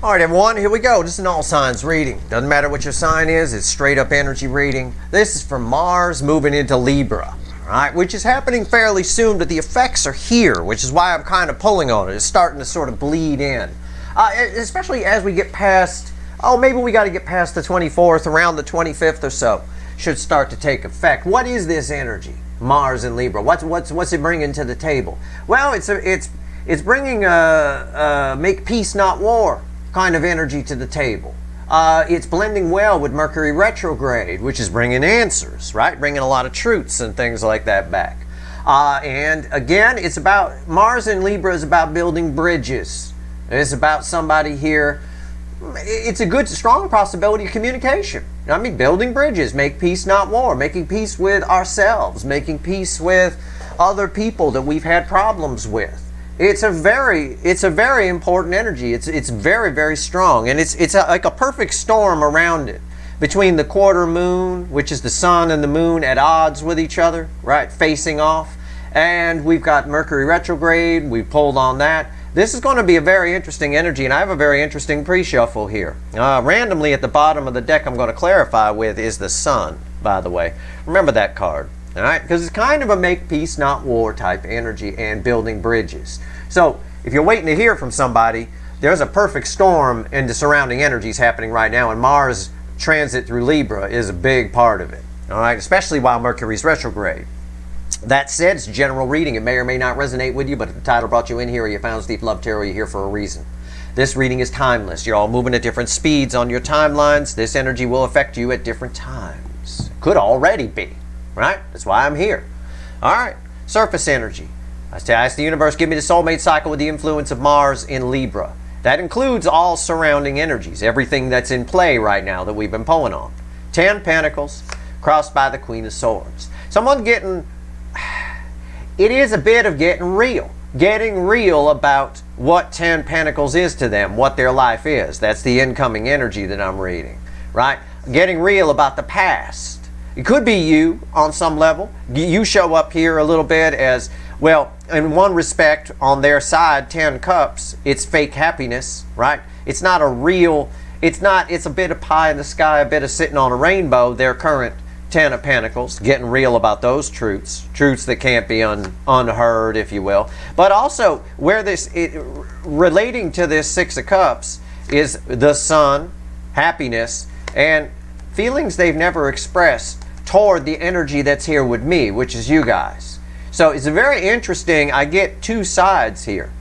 All right, everyone, here we go. This is an all signs reading. Doesn't matter what your sign is, it's straight up energy reading. This is from Mars moving into Libra, right? Which is happening fairly soon, but the effects are here, which is why I'm kind of pulling on it. It's starting to sort of bleed in. Especially as we get past, maybe we got to get past the 24th, around the 25th or so, should start to take effect. What is this energy? Mars in Libra. What's it bringing to the table? Well, it's bringing a make peace, not war kind of energy to the table. It's blending well with Mercury retrograde, which is bringing answers, right? Bringing a lot of truths and things like that back. And again, it's about, Mars in Libra is about building bridges. It's about somebody here. It's a good, strong possibility of communication. I mean, building bridges, make peace, not war, making peace with ourselves, making peace with other people that we've had problems with. It's a very important energy. It's very, very strong, and it's like a perfect storm around it, between the quarter moon, which is the sun and the moon at odds with each other, right, facing off, and we've got Mercury retrograde. We pulled on that. This is going to be a very interesting energy, and I have a very interesting pre-shuffle here. Randomly at the bottom of the deck I'm going to clarify with is the sun, by the way. Remember that card. All right, because it's kind of a make peace, not war type energy and building bridges. So if you're waiting to hear from somebody, there's a perfect storm in the surrounding energies happening right now, and Mars transit through Libra is a big part of it. All right, especially while Mercury's retrograde. That said, it's a general reading. It may or may not resonate with you, but if the title brought you in here, or you found Steve Love Tarot, you're here for a reason. This reading is timeless. You're all moving at different speeds on your timelines. This energy will affect you at different times. Could already be. Right? That's why I'm here. All right. Surface energy. I ask the universe, give me the soulmate cycle with the influence of Mars in Libra. That includes all surrounding energies, everything that's in play right now that we've been pulling on. 10 Pentacles, crossed by the Queen of Swords. Someone getting, it is a bit of getting real about what 10 Pentacles is to them, what their life is. That's the incoming energy that I'm reading, right? Getting real about the past. It could be you on some level. You show up here a little bit as, well, in one respect, on their side, 10 cups, it's fake happiness, right? It's not a real, it's a bit of pie in the sky, a bit of sitting on a rainbow, their current 10 of Pentacles, getting real about those truths that can't be unheard, if you will. But also, where relating to this 6 of Cups is the Sun, happiness, and feelings they've never expressed toward the energy that's here with me, which is you guys. So it's very interesting. I get two sides here.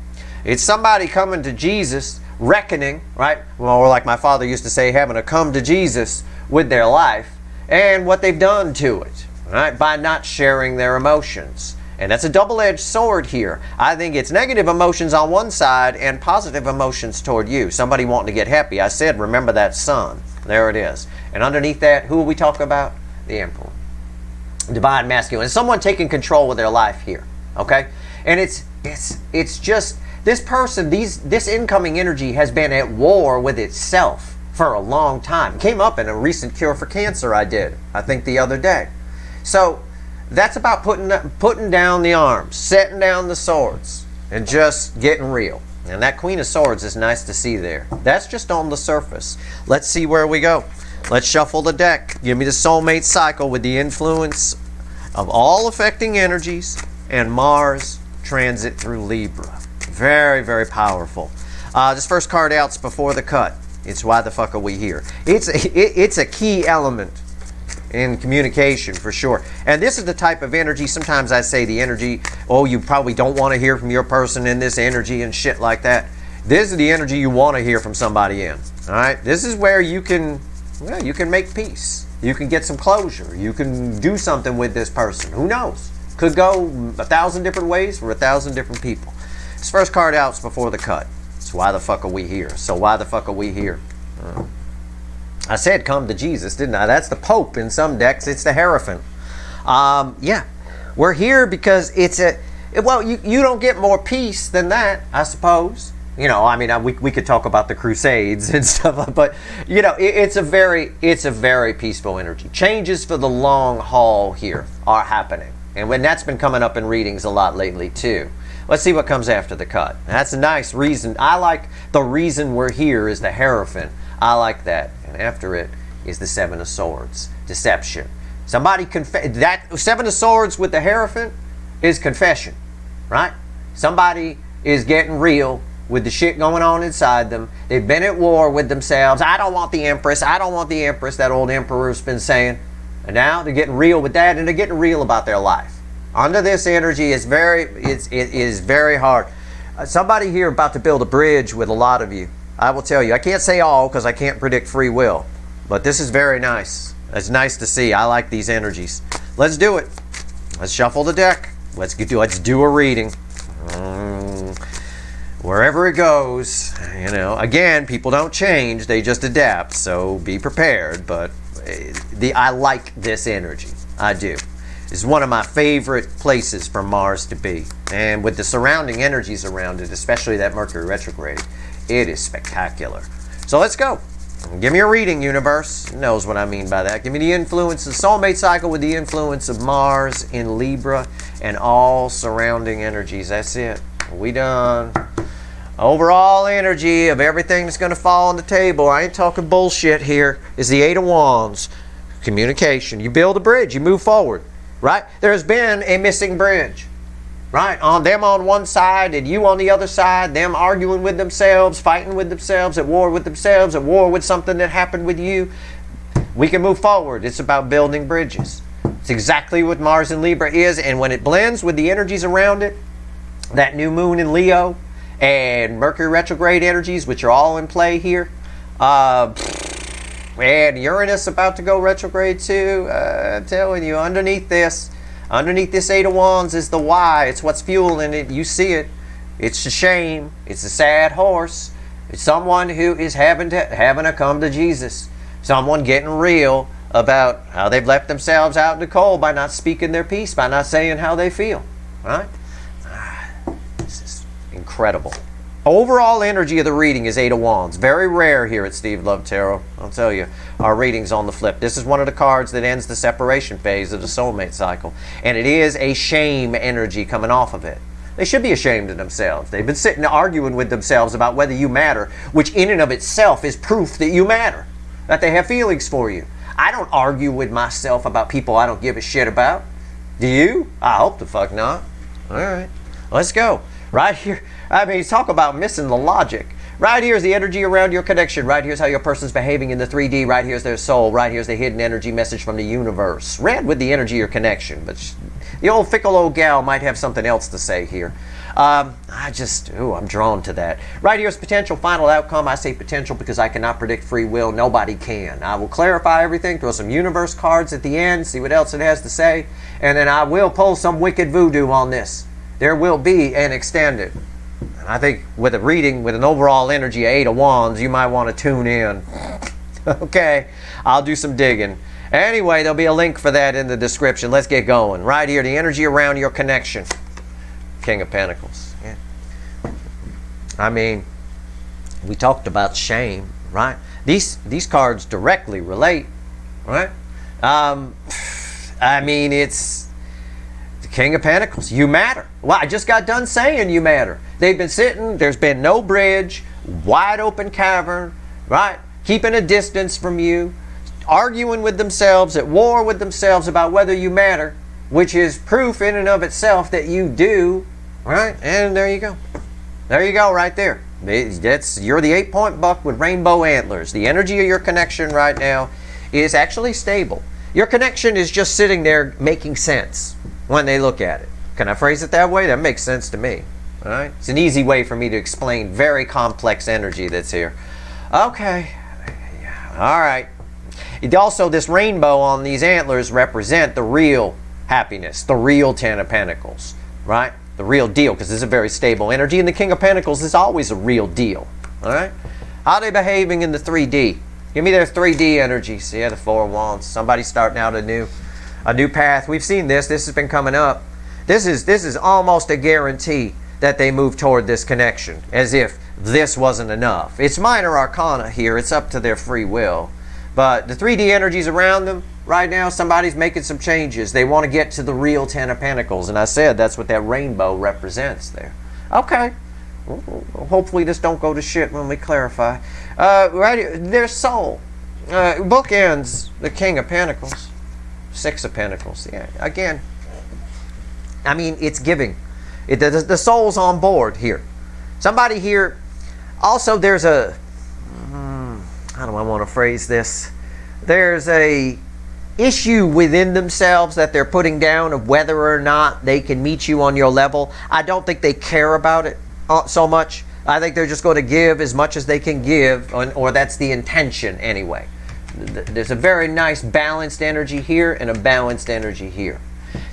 It's somebody coming to Jesus, reckoning, right? Well, or like my father used to say, having a come to Jesus with their life and what they've done to it, right? By not sharing their emotions. And that's a double-edged sword here. I think it's negative emotions on one side and positive emotions toward you. Somebody wanting to get happy. I said, remember that sun. There it is. And underneath that, who are we talking about? The Emperor. Divine masculine. It's someone taking control of their life here. Okay? And it's just, this person, this incoming energy has been at war with itself for a long time. It came up in a recent cure for cancer I did, I think the other day. So that's about putting down the arms, setting down the swords, and just getting real. And that Queen of Swords is nice to see there. That's just on the surface. Let's see where we go. Let's shuffle the deck. Give me the soulmate cycle with the influence of all affecting energies and Mars transit through Libra. Very, very powerful. This first card out's before the cut. It's why the fuck are we here? It's a key element in communication for sure. And this is the type of energy, sometimes I say the energy, oh, you probably don't want to hear from your person in this energy and shit like that. This is the energy you want to hear from somebody in. All right? This is where you can, well, you can make peace. You can get some closure. You can do something with this person. Who knows? Could go 1,000 different ways for 1,000 different people. This first card out's before the cut. It's why the fuck are we here? So why the fuck are we here? I said come to Jesus, didn't I? That's the Pope in some decks. It's the Hierophant. Yeah, we're here because it's a, well, you don't get more peace than that, I suppose. You know, I mean, we could talk about the Crusades and stuff, but, you know, it's a very peaceful energy. Changes for the long haul here are happening. And when that's been coming up in readings a lot lately, too. Let's see what comes after the cut. That's a nice reason. I like the reason we're here is the Hierophant. I like that. And after it is the Seven of Swords. Deception. Somebody that Seven of Swords with the Hierophant is confession, right? Somebody is getting real with the shit going on inside them. They've been at war with themselves. I don't want the Empress. I don't want the Empress, that old emperor's been saying. And now they're getting real with that, and they're getting real about their life. Under this energy, it is very hard. Somebody here about to build a bridge with a lot of you. I will tell you, I can't say all because I can't predict free will, but this is very nice. It's nice to see. I like these energies. Let's do it. Let's shuffle the deck. Let's do a reading. Wherever it goes, you know, again, people don't change, they just adapt, so be prepared. But I like this energy. I do. It's one of my favorite places for Mars to be. And with the surrounding energies around it, especially that Mercury retrograde, it is spectacular. So let's go. Give me a reading, universe. It knows what I mean by that. Give me the influence, the soulmate cycle with the influence of Mars in Libra and all surrounding energies. That's it. We done. Overall energy of everything that's going to fall on the table, I ain't talking bullshit here, is the Eight of Wands. Communication. You build a bridge. You move forward. Right? There's been a missing bridge. Right? On them on one side and you on the other side, them arguing with themselves, fighting with themselves, at war with themselves, at war with something that happened with you. We can move forward. It's about building bridges. It's exactly what Mars in Libra is, and when it blends with the energies around it, that new moon in Leo and Mercury retrograde energies, which are all in play here, and Uranus about to go retrograde too. I'm telling you, underneath this Eight of Wands is the why. It's what's fueling it. You see it. It's a shame. It's a sad horse. It's someone who is having to come to Jesus. Someone getting real about how they've left themselves out in the cold by not speaking their piece, by not saying how they feel. Right? This is incredible. Overall energy of the reading is Eight of Wands. Very rare here at Steve Love Tarot. I'll tell you, our reading's on the flip. This is one of the cards that ends the separation phase of the soulmate cycle. And it is a shame energy coming off of it. They should be ashamed of themselves. They've been sitting arguing with themselves about whether you matter, which in and of itself is proof that you matter, that they have feelings for you. I don't argue with myself about people I don't give a shit about. Do you? I hope the fuck not. All right, let's go. Right here. I mean, talk about missing the logic. Right here is the energy around your connection. Right here's how your person's behaving in the 3D. Right here's their soul. Right here's the hidden energy message from the universe. Red with the energy of your connection. But the old fickle old gal might have something else to say here. I'm drawn to that. Right here's potential final outcome. I say potential because I cannot predict free will. Nobody can. I will clarify everything, throw some universe cards at the end, see what else it has to say, and then I will pull some wicked voodoo on this. There will be an extended. I think with a reading with an overall energy of Eight of Wands, you might want to tune in. Okay, I'll do some digging. Anyway, there'll be a link for that in the description. Let's get going. Right here, the energy around your connection. King of Pentacles. Yeah. I mean, we talked about shame, right? These cards directly relate, right? I mean, it's the King of Pentacles. You matter. Well, I just got done saying you matter. They've been sitting, there's been no bridge, wide open cavern, right? Keeping a distance from you, arguing with themselves, at war with themselves about whether you matter, which is proof in and of itself that you do, right? And there you go. There you go right there. You're the 8-point buck with rainbow antlers. The energy of your connection right now is actually stable. Your connection is just sitting there making sense when they look at it. Can I phrase it that way? That makes sense to me. All right? It's an easy way for me to explain very complex energy that's here. Okay. All right. Also, this rainbow on these antlers represent the real happiness, the real Ten of Pentacles, right? The real deal, because this is a very stable energy, and the King of Pentacles is always a real deal. All right? How are they behaving in the 3D? Give me their 3D energies. Yeah, the Four of Wands. Somebody starting out a new path. We've seen this. This has been coming up. This is almost a guarantee that they move toward this connection, as if this wasn't enough. It's minor arcana here. It's up to their free will. But the 3D energies around them, right now, somebody's making some changes. They want to get to the real Ten of Pentacles. And I said that's what that rainbow represents there. Okay. Hopefully this don't go to shit when we clarify. Right here, their soul. Bookends the King of Pentacles. Six of Pentacles. Yeah, again, I mean, it's giving. The soul's on board here. Somebody here, also there's a, how do I want to phrase this? There's a issue within themselves that they're putting down of whether or not they can meet you on your level. I don't think they care about it so much. I think they're just going to give as much as they can give, or that's the intention anyway. There's a very nice balanced energy here and a balanced energy here.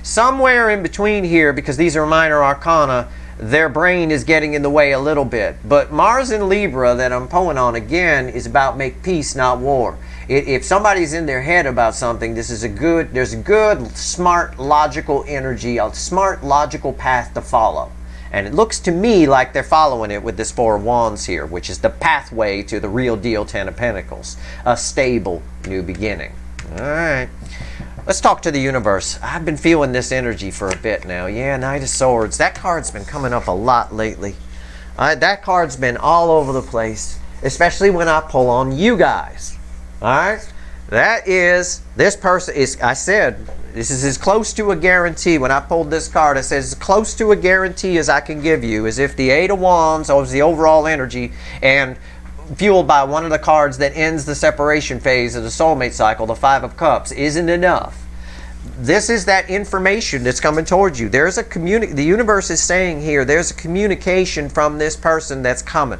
Somewhere in between here, because these are minor arcana, their brain is getting in the way a little bit. But Mars in Libra that I'm pulling on again is about make peace, not war. If somebody's in their head about something, there's a good, smart, logical energy, a smart, logical path to follow. And it looks to me like they're following it with this Four of Wands here, which is the pathway to the real deal Ten of Pentacles. A stable new beginning. All right. Let's talk to the universe. I've been feeling this energy for a bit now. Yeah, Knight of Swords. That card's been coming up a lot lately. That card's been all over the place, especially when I pull on you guys. All right? That is, this person is, I said, this is as close to a guarantee. When I pulled this card, I said as close to a guarantee as I can give you, as if the Eight of Wands was the overall energy, and fueled by one of the cards that ends the separation phase of the soulmate cycle, the Five of Cups, isn't enough. This is that information that's coming towards you. There's a the universe is saying here, there's a communication from this person that's coming.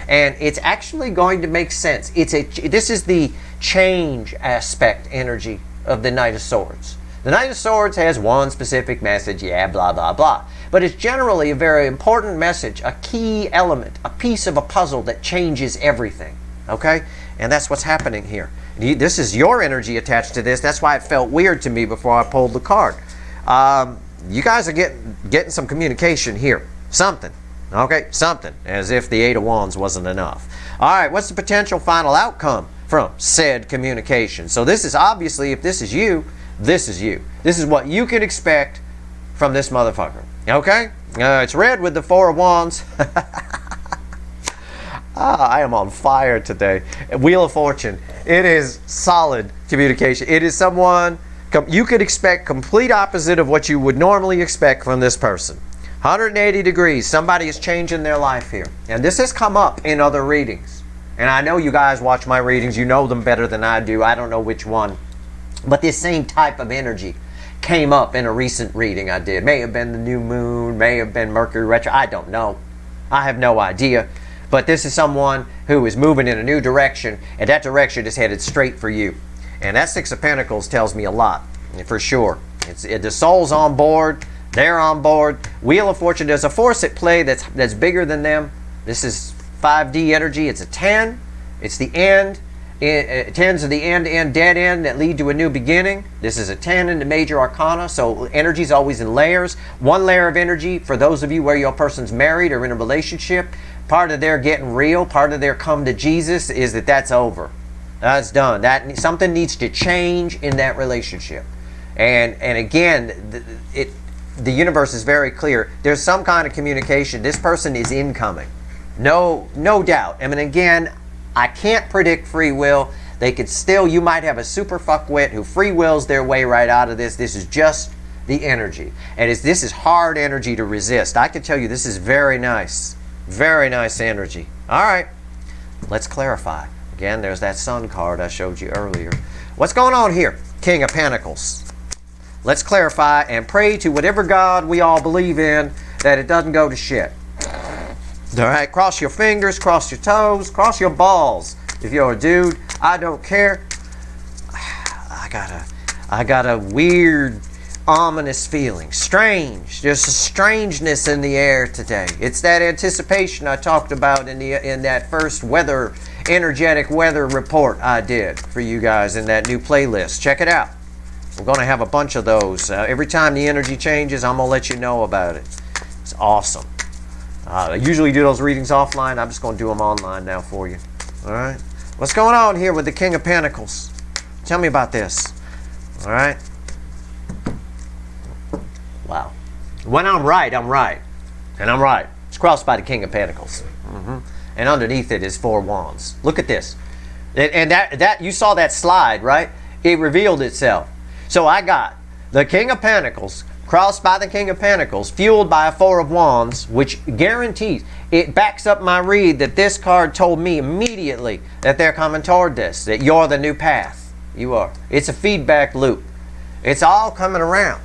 And it's actually going to make sense. This is the change aspect energy of the Knight of Swords. The Knight of Swords has one specific message, yeah, blah, blah, blah. But it's generally a very important message, a key element, a piece of a puzzle that changes everything, okay? And that's what's happening here. This is your energy attached to this. That's why it felt weird to me before I pulled the card. You guys are getting some communication here. Something, okay? Something, as if the Eight of Wands wasn't enough. All right, what's the potential final outcome from said communication? So this is obviously, if this is you, this is you. This is what you can expect from this motherfucker. Okay? It's red with the Four of Wands. I am on fire today. Wheel of Fortune. It is solid communication. It is someone, you could expect complete opposite of what you would normally expect from this person. 180 degrees. Somebody is changing their life here. And this has come up in other readings. And I know you guys watch my readings. You know them better than I do. I don't know which one. But this same type of energy came up in a recent reading I did. May have been the new moon, may have been Mercury retro. I don't know. I have no idea. But this is someone who is moving in a new direction, and that direction is headed straight for you. And that Six of Pentacles tells me a lot, for sure. The soul's on board. They're on board. Wheel of Fortune, there's a force at play that's bigger than them. This is 5D energy. It's a 10. It's the end. Tens are the end, dead end that lead to a new beginning. This is a 10 in the major arcana, so energy is always in layers. One layer of energy for those of you where your person's married or in a relationship. Part of their getting real, part of their come to Jesus is that's over. That's done. Something needs to change in that relationship. And again, the universe is very clear. There's some kind of communication. This person is incoming. No doubt. I mean, again, I can't predict free will. They could still, you might have a super fuckwit who free wills their way right out of this. This is just the energy. And this is hard energy to resist. I can tell you this is very nice. Very nice energy. All right. Let's clarify. Again, there's that Sun card I showed you earlier. What's going on here? King of Pentacles. Let's clarify and pray to whatever God we all believe in that it doesn't go to shit. All right, cross your fingers, cross your toes, cross your balls. If you're a dude, I don't care. I got a weird, ominous feeling. Strange. There's a strangeness in the air today. It's that anticipation I talked about in that first energetic weather report I did for you guys in that new playlist. Check it out. We're going to have a bunch of those. Every time the energy changes, I'm going to let you know about it. It's awesome. I usually do those readings offline. I'm just going to do them online now for you. All right? What's going on here with the King of Pentacles? Tell me about this. All right. Wow. When I'm right, I'm right. And I'm right. It's crossed by the King of Pentacles. And underneath it is 4 wands. Look at this. And that you saw that slide, right? It revealed itself. So I got the King of Pentacles crossed by the King of Pentacles, fueled by a 4 of Wands, which guarantees, it backs up my read that this card told me immediately that they're coming toward this, that you're the new path. You are. It's a feedback loop. It's all coming around.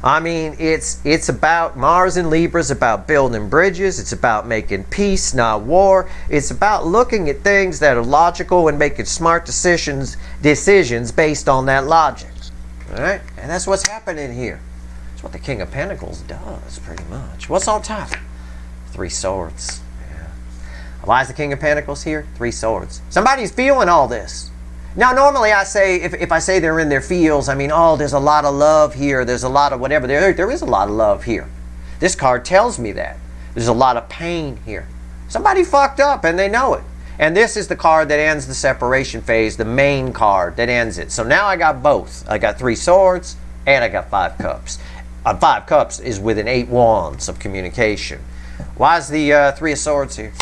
I mean, it's about Mars in Libra, it's about building bridges, it's about making peace, not war. It's about looking at things that are logical and making smart decisions based on that logic. All right? And that's what's happening here. That's what the King of Pentacles does, pretty much. What's on top? 3 swords. Yeah. Why is the King of Pentacles here? 3 swords. Somebody's feeling all this. Now, normally I say, if I say they're in their feels, I mean, oh, there's a lot of love here. There's a lot of whatever. There is a lot of love here. This card tells me that. There's a lot of pain here. Somebody fucked up and they know it. And this is the card that ends the separation phase, the main card that ends it. So now I got both. I got 3 swords and I got 5 cups. 5 cups is with an 8 wands of communication. Why is the 3 of swords here?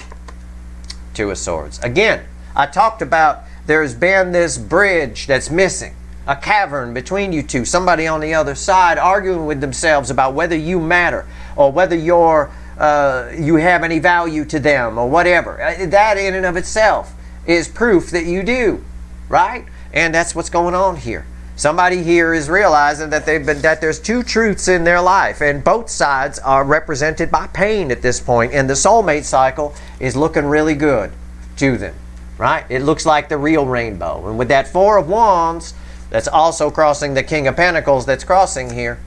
2 of swords. Again, I talked about there's been this bridge that's missing. A cavern between you two. Somebody on the other side arguing with themselves about whether you matter or whether you have any value to them or whatever. That in and of itself is proof that you do. Right? And that's what's going on here. Somebody here is realizing that that there's 2 truths in their life, and both sides are represented by pain at this point, and the soulmate cycle is looking really good to them, right? It looks like the real rainbow. And with that 4 of Wands, that's also crossing the King of Pentacles that's crossing here,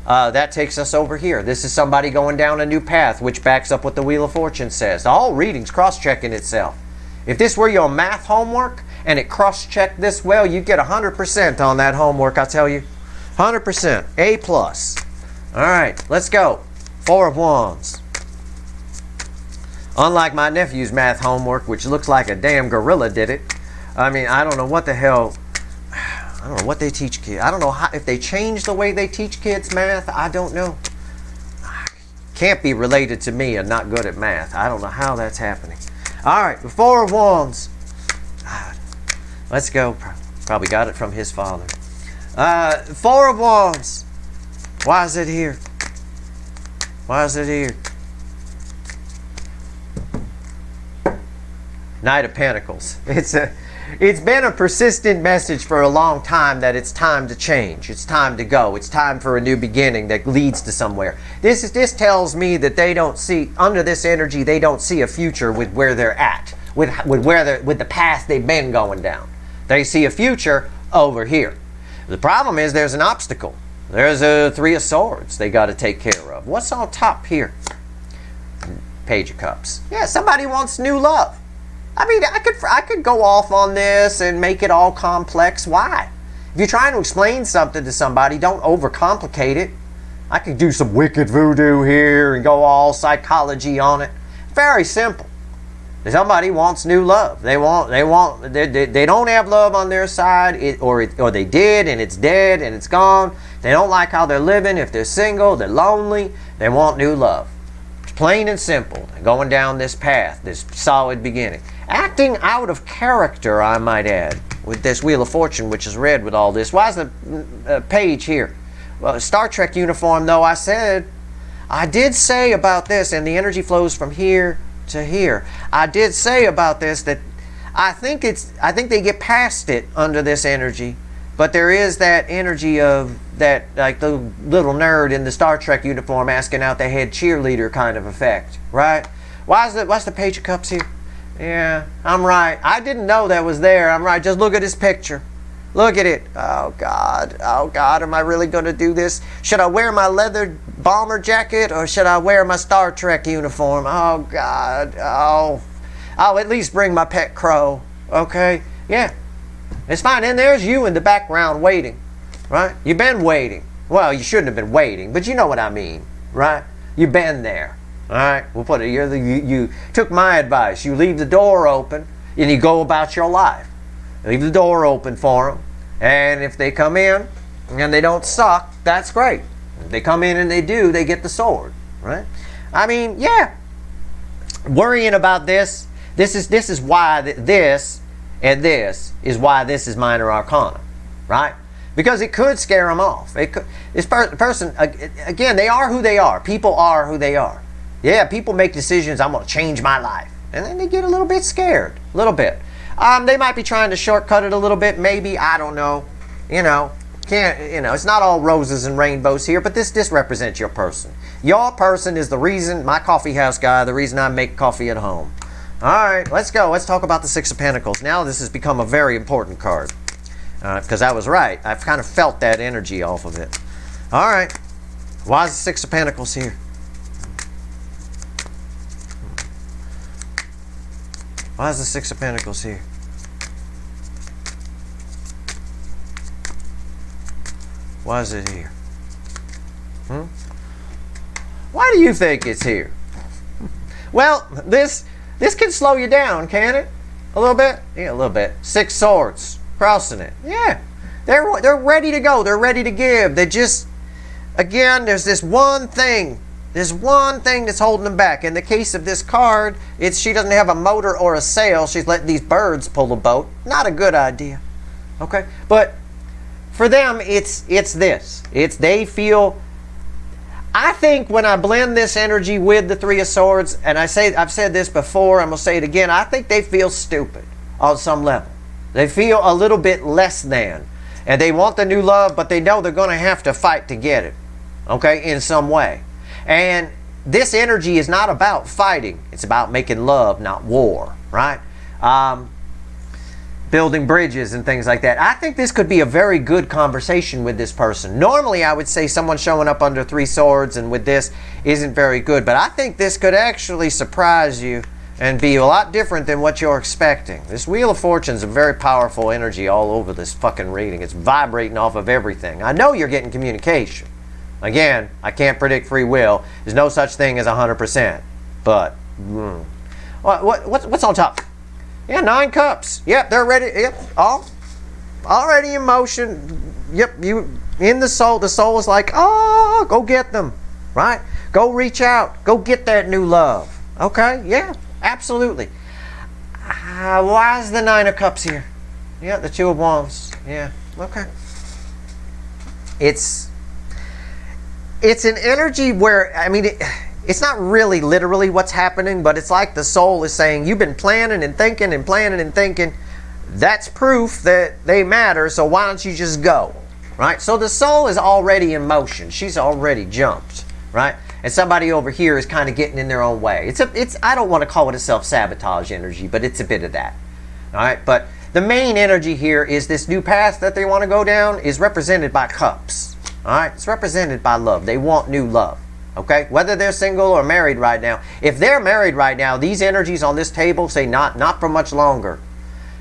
that takes us over here. This is somebody going down a new path, which backs up what the Wheel of Fortune says. The whole reading's cross-checking itself. If this were your math homework, and it cross-checked this well, you get 100% on that homework, I tell you. 100%. A+. All right, let's go. 4 of Wands. Unlike my nephew's math homework, which looks like a damn gorilla did it. I mean, I don't know what the hell. I don't know what they teach kids. I don't know if they change the way they teach kids math. I don't know. Can't be related to me and not good at math. I don't know how that's happening. All right, the 4 of Wands. Let's go. Probably got it from his father. 4 of Wands. Why is it here? Why is it here? Knight of Pentacles. It's been a persistent message for a long time that it's time to change. It's time to go. It's time for a new beginning that leads to somewhere. This tells me that they don't see, under this energy, they don't see a future with where they're at, with the path they've been going down. They see a future over here. The problem is there's an obstacle. There's a 3 of Swords they got to take care of. What's on top here? Page of Cups. Yeah, somebody wants new love. I mean, I could go off on this and make it all complex. Why? If you're trying to explain something to somebody, don't overcomplicate it. I could do some wicked voodoo here and go all psychology on it. Very simple. Somebody wants new love. They don't have love on their side, or they did and it's dead and it's gone. They don't like how they're living. If they're single, they're lonely. They want new love. It's plain and simple. Going down this path, this solid beginning. Acting out of character, I might add, with this Wheel of Fortune, which is red with all this. Why is the page here? Well, Star Trek uniform, though, I did say about this, and the energy flows from here to here. I did say about this that I think they get past it under this energy, but there is that energy of that, like the little nerd in the Star Trek uniform asking out the head cheerleader kind of effect, right? What's the Page of Cups here? Yeah, I'm right. I didn't know that was there. I'm right. Just look at this picture. Look at it. Oh God, am I really going to do this? Should I wear my leather bomber jacket or should I wear my Star Trek uniform? Oh God, I'll at least bring my pet crow, okay? Yeah, it's fine. And there's you in the background waiting, right? You've been waiting. Well, you shouldn't have been waiting, but you know what I mean, right? You've been there, all right? We'll put it, you took my advice. You leave the door open. and you go about your life. Leave the door open for them. And if they come in and they don't suck, that's great. If they come in and they do, they get the sword, right? I mean, yeah. Worrying about this is why this and this is why this is minor arcana, right? Because it could scare them off. This person, again, they are who they are. People are who they are. Yeah, people make decisions, I'm going to change my life. And then they get a little bit scared, a little bit. They might be trying to shortcut it a little bit, maybe, I don't know. It's not all roses and rainbows here, but this represents your person. Your person is the reason, my coffee house guy, the reason I make coffee at home. All right, let's go. Let's talk about the Six of Pentacles. Now this has become a very important card. Because I was right. I've kind of felt that energy off of it. All right. Why is the Six of Pentacles here? Why is the Six of Pentacles here? Why is it here? Why do you think it's here? Well, this can slow you down, can it? A little bit? Yeah, a little bit. Six Swords. Crossing it. Yeah. They're ready to go. They're ready to give. They just, again, there's this one thing. There's one thing that's holding them back. In the case of this card, she doesn't have a motor or a sail. She's letting these birds pull the boat. Not a good idea. Okay? But for them, it's this. They feel, I think when I blend this energy with the Three of Swords, and I've said this before, I'm going to say it again, I think they feel stupid on some level. They feel a little bit less than. And they want the new love, but they know they're going to have to fight to get it. Okay? In some way. And this energy is not about fighting. It's about making love, not war. Right? Building bridges and things like that. I think this could be a very good conversation with this person. Normally, I would say someone showing up under Three Swords and with this isn't very good. But I think this could actually surprise you and be a lot different than what you're expecting. This Wheel of Fortune is a very powerful energy all over this fucking reading. It's vibrating off of everything. I know you're getting communication. Again, I can't predict free will. There's no such thing as 100%. But, what's on top? Yeah, 9 Cups. Yep, they're ready. Yep, already in motion. Yep, you in the soul. The soul is like, oh, go get them. Right? Go reach out. Go get that new love. Okay, yeah. Absolutely. Why is the Nine of Cups here? Yeah, the Two of Wands. Yeah, okay. It's an energy where, I mean, it's not really literally what's happening, but it's like the soul is saying, you've been planning and thinking and planning and thinking. That's proof that they matter, so why don't you just go? Right? So the soul is already in motion. She's already jumped. Right? And somebody over here is kind of getting in their own way. I don't want to call it a self-sabotage energy, but it's a bit of that. All right? But the main energy here is this new path that they want to go down is represented by cups. All right? It's represented by love. They want new love. Okay? Whether they're single or married right now. If they're married right now, these energies on this table say not for much longer.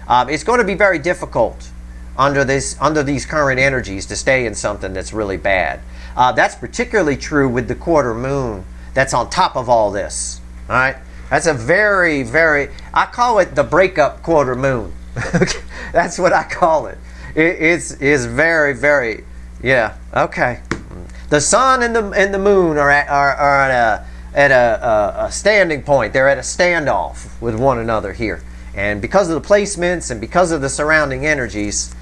It's going to be very difficult under these current energies to stay in something that's really bad. That's particularly true with the quarter moon that's on top of all this. All right? That's a very, very, I call it the breakup quarter moon. That's what I call it. It's very, very, yeah, okay. The sun and the moon are at a standing point. They're at a standoff with one another here. And because of the placements and because of the surrounding energies,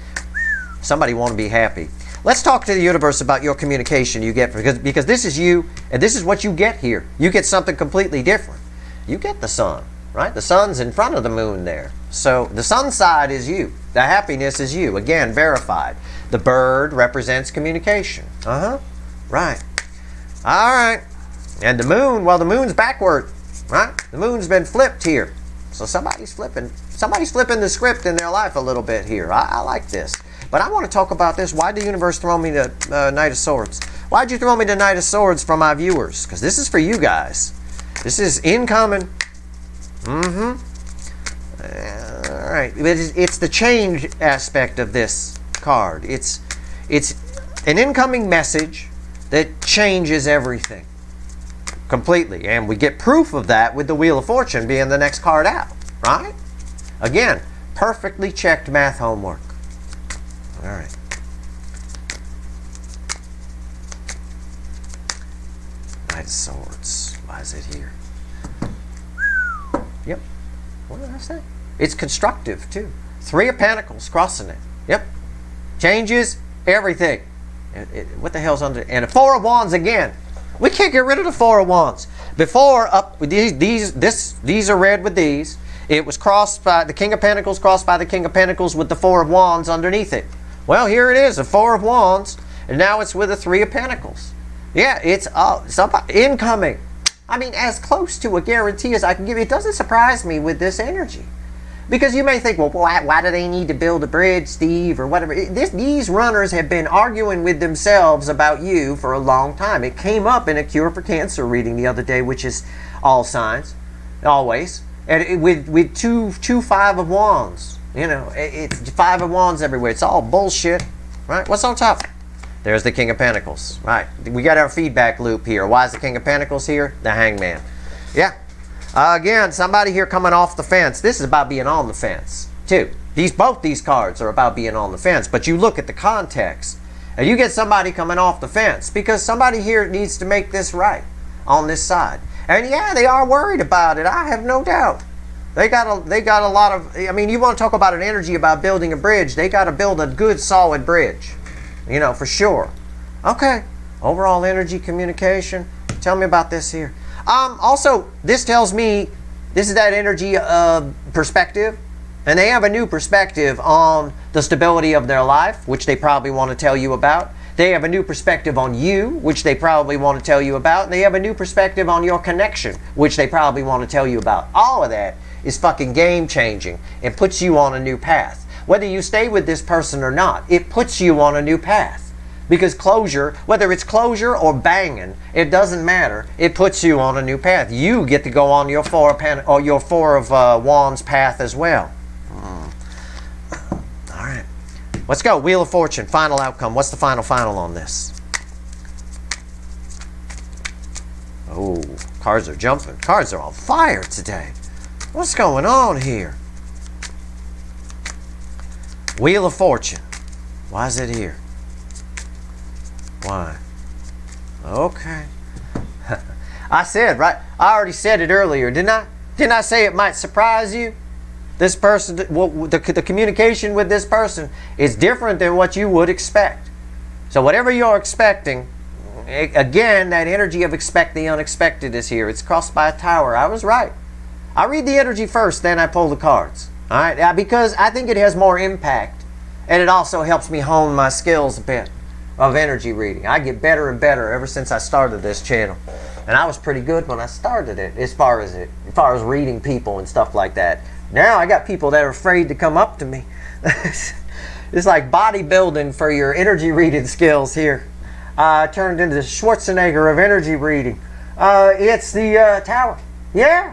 somebody want to be happy. Let's talk to the universe about your communication you get, because this is you, and this is what you get here. You get something completely different. You get the sun, right? The sun's in front of the moon there. So the sun side is you. The happiness is you. Again, verified. The bird represents communication. Right. All right. And the moon, well, the moon's backward, right? The moon's been flipped here. So somebody's flipping the script in their life a little bit here. I like this. But I want to talk about this. Why did the universe throw me the Knight of Swords? Why'd you throw me the Knight of Swords from my viewers? Because this is for you guys. This is incoming. All right. It's the change aspect of this card. It's an incoming message that changes everything completely. And we get proof of that with the Wheel of Fortune being the next card out. Right? Again, perfectly checked math homework. All right. Knight of Swords. Why is it here? Yep. What did I say? It's constructive, too. Three of Pentacles crossing it. Yep. Changes everything. What the hell's under? And a Four of Wands again. We can't get rid of the Four of Wands. Before, up with these are red with these. It was crossed by the King of Pentacles, crossed by the King of Pentacles with the Four of Wands underneath it. Well, here it is, a Four of Wands, and now it's with a Three of Pentacles. Yeah, it's incoming. I mean, as close to a guarantee as I can give you. It doesn't surprise me with this energy. Because you may think, well, why do they need to build a bridge, Steve, or whatever? These runners have been arguing with themselves about you for a long time. It came up in a Cure for Cancer reading the other day, which is all signs, always. And with two Five of Wands. You know, it's Five of Wands everywhere. It's all bullshit, right? What's on top? There's the King of Pentacles, right? We got our feedback loop here. Why is the King of Pentacles here? The Hangman. Yeah. Again, somebody here coming off the fence. This is about being on the fence, too. Both these cards are about being on the fence, but you look at the context, and you get somebody coming off the fence because somebody here needs to make this right on this side. And yeah, they are worried about it. I have no doubt. They got a lot of. I mean, you want to talk about an energy about building a bridge? They got to build a good, solid bridge. You know, for sure. Okay. Overall energy communication. Tell me about this here. Also, this tells me this is that energy perspective, and they have a new perspective on the stability of their life, which they probably want to tell you about. They have a new perspective on you, which they probably want to tell you about. And they have a new perspective on your connection, which they probably want to tell you about. All of that is fucking game changing and puts you on a new path. Whether you stay with this person or not, it puts you on a new path. Because closure, whether it's closure or banging, it doesn't matter. It puts you on a new path. You get to go on your Four of Wands path as well. All right. Let's go. Wheel of Fortune. Final outcome. What's the final on this? Oh, cards are jumping. Cards are on fire today. What's going on here? Wheel of Fortune. Why is it here? Why? Okay. I said, right? I already said it earlier, didn't I? Didn't I say it might surprise you? This person, well, the communication with this person is different than what you would expect. So whatever you're expecting, again, that energy of expect the unexpected is here. It's crossed by a tower. I was right. I read the energy first, then I pull the cards. All right? Because I think it has more impact, and it also helps me hone my skills a bit of energy reading. I get better and better ever since I started this channel. And I was pretty good when I started it as far as reading people and stuff like that. Now I got people that are afraid to come up to me. It's like bodybuilding for your energy reading skills here. Turned into the Schwarzenegger of energy reading. It's the tower. Yeah,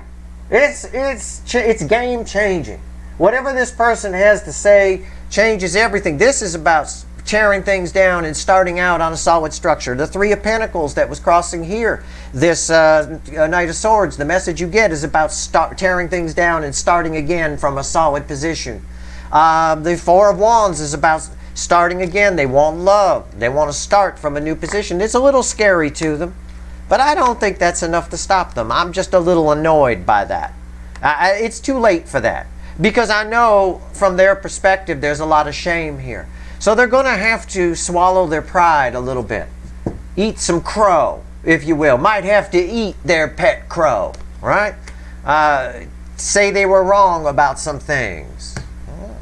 it's game changing. Whatever this person has to say changes everything. This is about tearing things down and starting out on a solid structure. The Three of Pentacles that was crossing here. This Knight of Swords, the message you get is about tearing things down and starting again from a solid position. The Four of Wands is about starting again. They want love. They want to start from a new position. It's a little scary to them, but I don't think that's enough to stop them. I'm just a little annoyed by that. It's too late for that, because I know from their perspective there's a lot of shame here. So they're going to have to swallow their pride a little bit. Eat some crow, if you will. Might have to eat their pet crow, right? Say they were wrong about some things.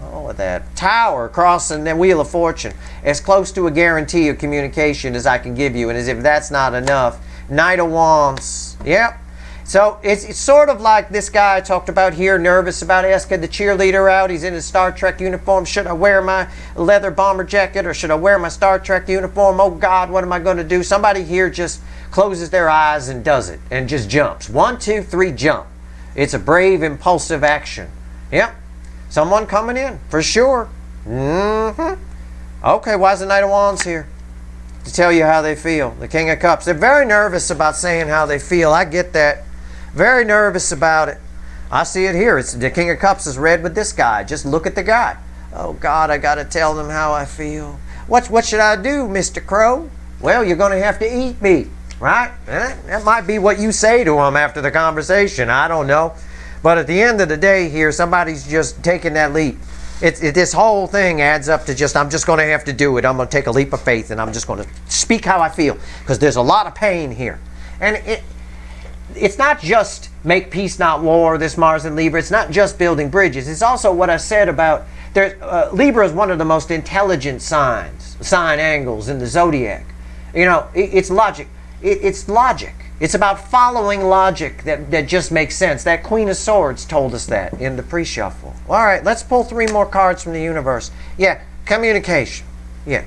All of that. Tower crossing the Wheel of Fortune. As close to a guarantee of communication as I can give you. And as if that's not enough, Knight of Wands. Yep. So it's sort of like this guy I talked about here, nervous about asking the cheerleader out. He's in his Star Trek uniform. Should I wear my leather bomber jacket or should I wear my Star Trek uniform? Oh God, what am I going to do? Somebody here just closes their eyes and does it and just jumps. 1, 2, 3, jump. It's a brave, impulsive action. Yep. Someone coming in, for sure. Okay, why is the Knight of Wands here? To tell you how they feel. The King of Cups. They're very nervous about saying how they feel. I get that. Very nervous about it. I see it here. It's the King of Cups is red with this guy. Just look at the guy. Oh God, I got to tell them how I feel. What should I do, Mr. Crow? Well, you're going to have to eat me, right? That might be what you say to him after the conversation. I don't know. But at the end of the day here, somebody's just taking that leap. This whole thing adds up to just, I'm just going to have to do it. I'm going to take a leap of faith and I'm just going to speak how I feel because there's a lot of pain here. And it's not just make peace, not war, this Mars and Libra. It's not just building bridges. It's also what I said about, Libra is one of the most intelligent sign angles in the zodiac. You know, it's logic. It's logic. It's about following logic that just makes sense. That Queen of Swords told us that in the pre-shuffle. All right, let's pull 3 more cards from the universe. Yeah, communication. Yeah,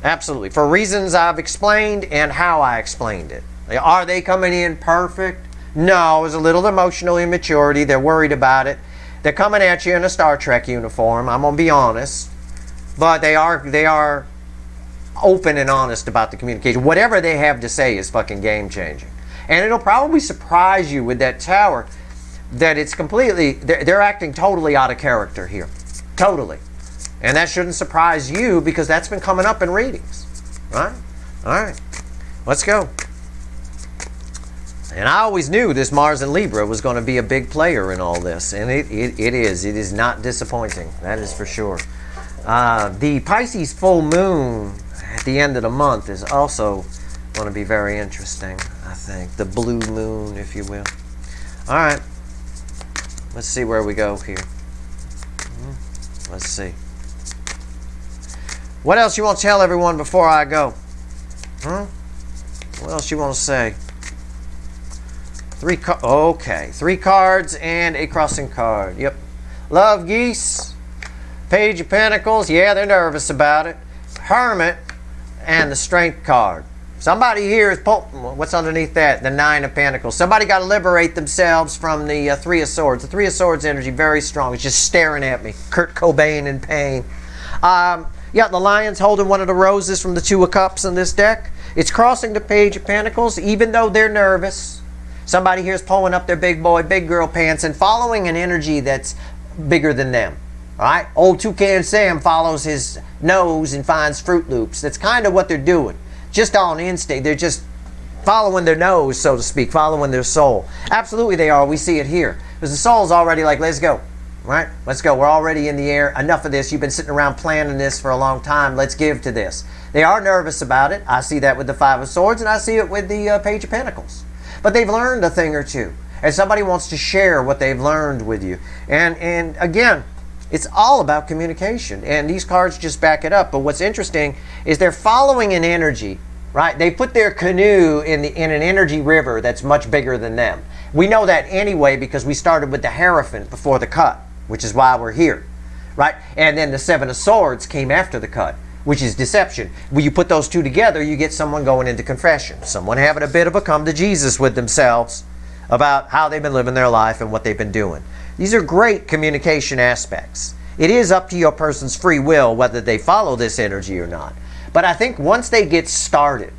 absolutely. For reasons I've explained and how I explained it. Are they coming in perfect? No, there's a little emotional immaturity. They're worried about it. They're coming at you in a Star Trek uniform. I'm going to be honest. But they are open and honest about the communication. Whatever they have to say is fucking game-changing. And it'll probably surprise you with that Tower that it's completely, they're acting totally out of character here. Totally. And that shouldn't surprise you because that's been coming up in readings. Right? All right. Let's go. And I always knew this Mars and Libra was going to be a big player in all this. And it is. It is not disappointing. That is for sure. The Pisces full moon at the end of the month is also going to be very interesting, I think. The blue moon, if you will. All right. Let's see where we go here. Let's see. What else you want to tell everyone before I go? What else you want to say? 3 cards and a crossing card. Yep. Love Geese. Page of Pentacles. Yeah, they're nervous about it. Hermit and the Strength card. Somebody here is, what's underneath that? The 9 of Pentacles. Somebody got to liberate themselves from the 3 of Swords. The 3 of Swords energy, very strong. It's just staring at me. Kurt Cobain in pain. Yeah, the Lion's holding one of the roses from the 2 of Cups in this deck. It's crossing the Page of Pentacles, even though they're nervous. Somebody here is pulling up their big boy, big girl pants and following an energy that's bigger than them. All right? Old Toucan Sam follows his nose and finds Fruit Loops. That's kind of what they're doing. Just on instinct. They're just following their nose, so to speak, following their soul. Absolutely they are. We see it here. Because the soul's already like, let's go. Right? Let's go. We're already in the air. Enough of this. You've been sitting around planning this for a long time. Let's give to this. They are nervous about it. I see that with the 5 of Swords, and I see it with the Page of Pentacles. But they've learned a thing or two. And somebody wants to share what they've learned with you. And again, it's all about communication. And these cards just back it up. But what's interesting is they're following an energy, right? They put their canoe in an energy river that's much bigger than them. We know that anyway because we started with the Hierophant before the cut, which is why we're here, right? And then the 7 of Swords came after the cut, which is deception. When you put those two together, you get someone going into confession. Someone having a bit of a come to Jesus with themselves about how they've been living their life and what they've been doing. These are great communication aspects. It is up to your person's free will whether they follow this energy or not. But I think once they get started,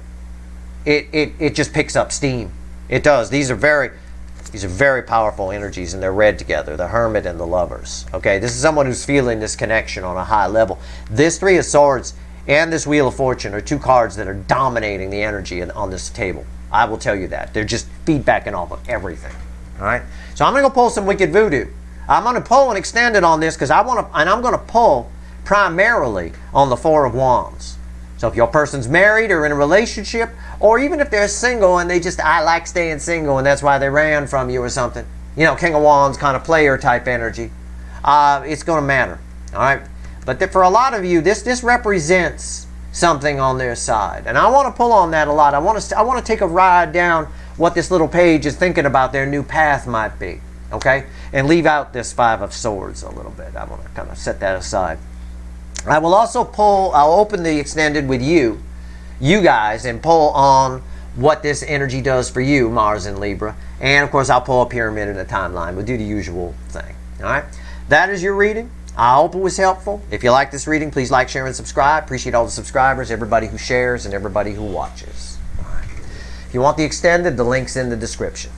it just picks up steam. It does. These are very powerful energies, and they're read together, the Hermit and the Lovers. Okay, this is someone who's feeling this connection on a high level. This 3 of Swords and this Wheel of Fortune are 2 cards that are dominating the energy on this table. I will tell you that. They're just feedbacking off of everything. All right? So I'm going to go pull some Wicked Voodoo. I'm going to pull and extend it on this because I'm going to pull primarily on the 4 of Wands. So if your person's married or in a relationship, or even if they're single and I like staying single and that's why they ran from you or something, you know, King of Wands kind of player type energy, it's going to matter. All right? But for a lot of you, this represents something on their side. And I want to pull on that a lot. I want to take a ride down what this little page is thinking about their new path might be. Okay? And leave out this 5 of Swords a little bit. I want to kind of set that aside. I will also I'll open the extended with you guys, and pull on what this energy does for you, Mars and Libra. And of course, I'll pull a pyramid and a timeline. We'll do the usual thing. All right? That is your reading. I hope it was helpful. If you like this reading, please like, share, and subscribe. Appreciate all the subscribers, everybody who shares, and everybody who watches. All right. If you want the extended, the link's in the description.